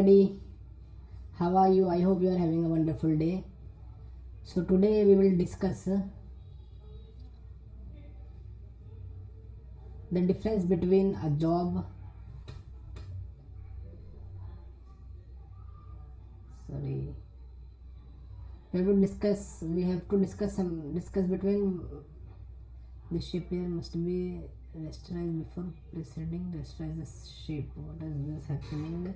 everybody, how are you? I hope you are having a wonderful day. So today we will discuss the difference between a job we have to discuss between the shape here must be rasterized before preceding rasterize the shape. What is this happening?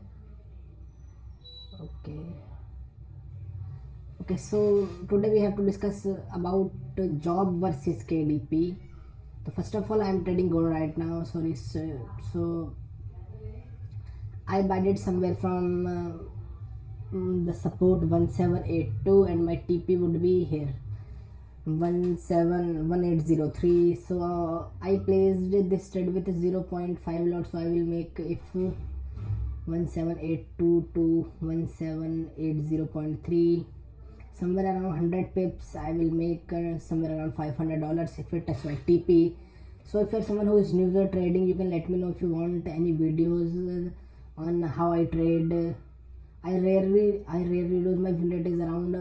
Okay, so today we have to discuss about job versus KDP. So first of all, I am trading gold right now. So I bought it somewhere from the support 1782 and my TP would be here 171803. So I placed this trade with 0.5 lot. So I will make if 1782 to 1780.3, somewhere around 100 pips. I will make somewhere around $500 if it touch my TP. So if you're someone who is new to trading, you can let me know if you want any videos on how I trade. I rarely do. My win rate is around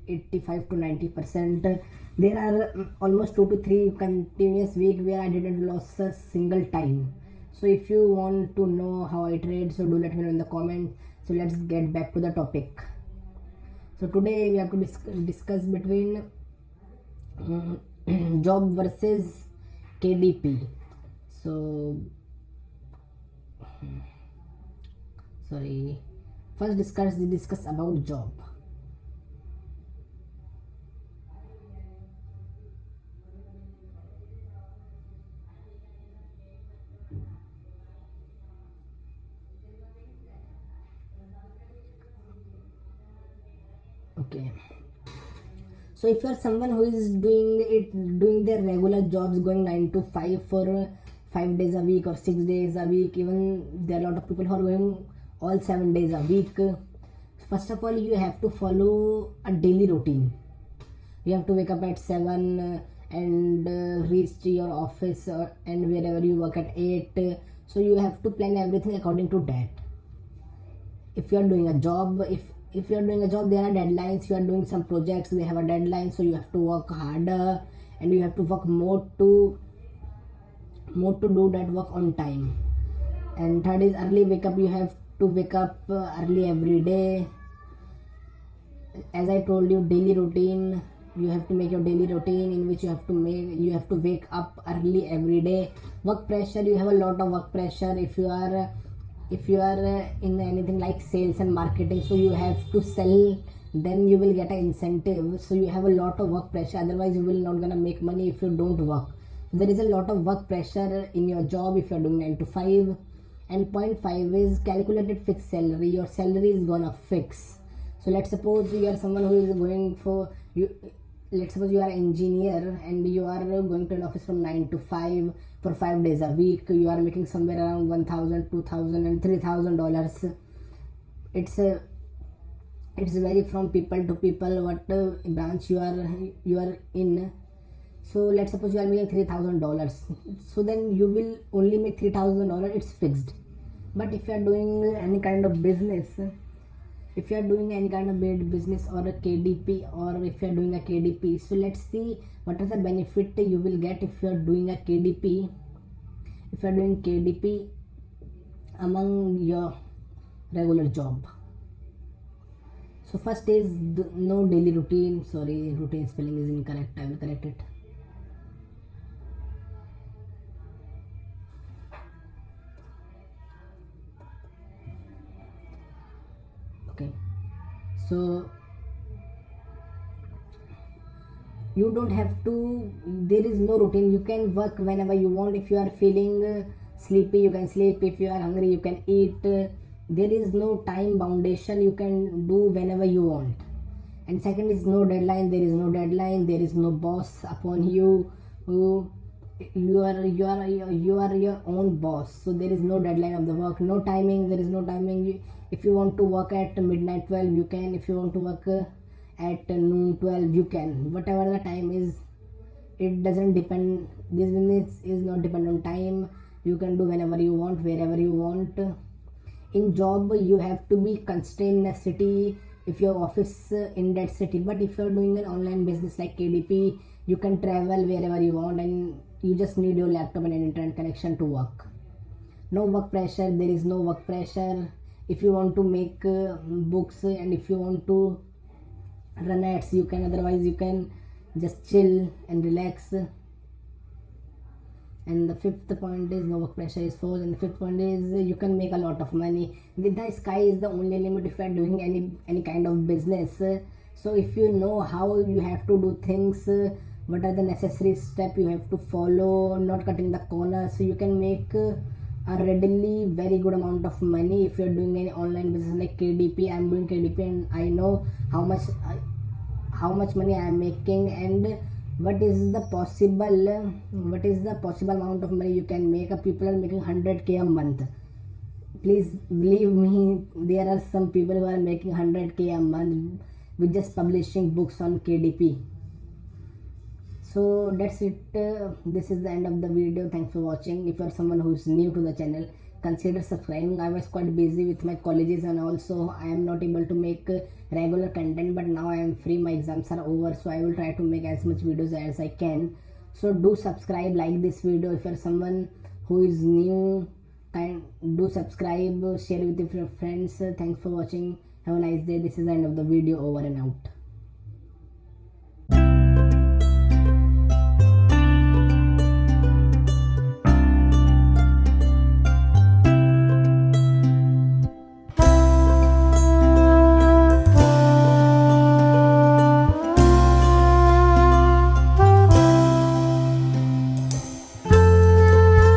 85 to 90%. There are almost 2 to 3 continuous week where I didn't lose a single time. So if you want to know how I trade, so do let me know in the comment. So let's get back to the topic. So today we have to discuss between job versus KDP. So first discuss about job. Okay, so if you are someone who is doing their regular jobs, going 9 to 5 for 5 days a week or 6 days a week, even there are a lot of people who are going all 7 days a week. First of all, you have to follow a daily routine. You have to wake up at 7 and reach to your office and wherever you work at 8. So you have to plan everything according to that. If you are doing a job, if you are doing a job, there are deadlines. You are doing some projects, they have a deadline, so you have to work harder and you have to work more to do that work on time. And third is early wake up. You have to wake up early every day. As I told you, daily routine. You have to make your daily routine in which you have to wake up early every day. Work pressure, you have a lot of work pressure if you are in anything like sales and marketing. So you have to sell, then you will get an incentive. So you have a lot of work pressure, otherwise you will not gonna make money if you don't work. There is a lot of work pressure in your job if you are doing 9 to 5. And point 5 is calculated fixed salary. Your salary is gonna fix. So let's suppose you are someone who is going for let's suppose you are an engineer and you are going to an office from 9 to 5 for 5 days a week. You are making somewhere around $1,000, $2,000 and $3,000. It's vary from people to people what branch you are in. So let's suppose you are making $3,000. So then you will only make $3,000. It's fixed. But if you are doing any kind of business, or a KDP, or if you are doing a KDP, so let's see what is the benefit you will get if you are doing a KDP. If you are doing KDP among your regular job. So first is no daily routine. Sorry, routine spelling is incorrect. I will correct it. Okay, so you don't have to, there is no routine. You can work whenever you want. If you are feeling sleepy, you can sleep. If you are hungry, you can eat. There is no time foundation. You can do whenever you want. And second is no deadline. There is no deadline. There is no boss upon you. You are your own boss. So there is no deadline of the work. No timing. There is no timing. If you want to work at midnight 12, you can. If you want to work at noon 12, you can. Whatever the time is, it doesn't depend. This business is not dependent on time. You can do whenever you want, wherever you want. In job you have to be constrained in a city if your office in that city, but if you're doing an online business like KDP, you can travel wherever you want and you just need your laptop and an internet connection to work. No work pressure, there is no work pressure. If you want to make books and if you want to run ads, you can, otherwise you can just chill and relax. And the fifth point is no work pressure is fourth, and the fifth point is you can make a lot of money. The sky is the only limit if you are doing any kind of business. So if you know how you have to do things, what are the necessary steps you have to follow, not cutting the corners, so you can make a readily very good amount of money if you're doing any online business like KDP. I'm doing KDP and I know how much money I am making and what is the possible amount of money you can make. People are making 100k a month. Please believe me, there are some people who are making 100k a month with just publishing books on KDP. So that's it. This is the end of the video. Thanks for watching. If you are someone who is new to the channel, consider subscribing. I was quite busy with my colleges and also I am not able to make regular content, but now I am free, my exams are over, so I will try to make as much videos as I can. So do subscribe, like this video. If you are someone who is new, do subscribe, share with your friends. Thanks for watching. Have a nice day. This is the end of the video. Over and out.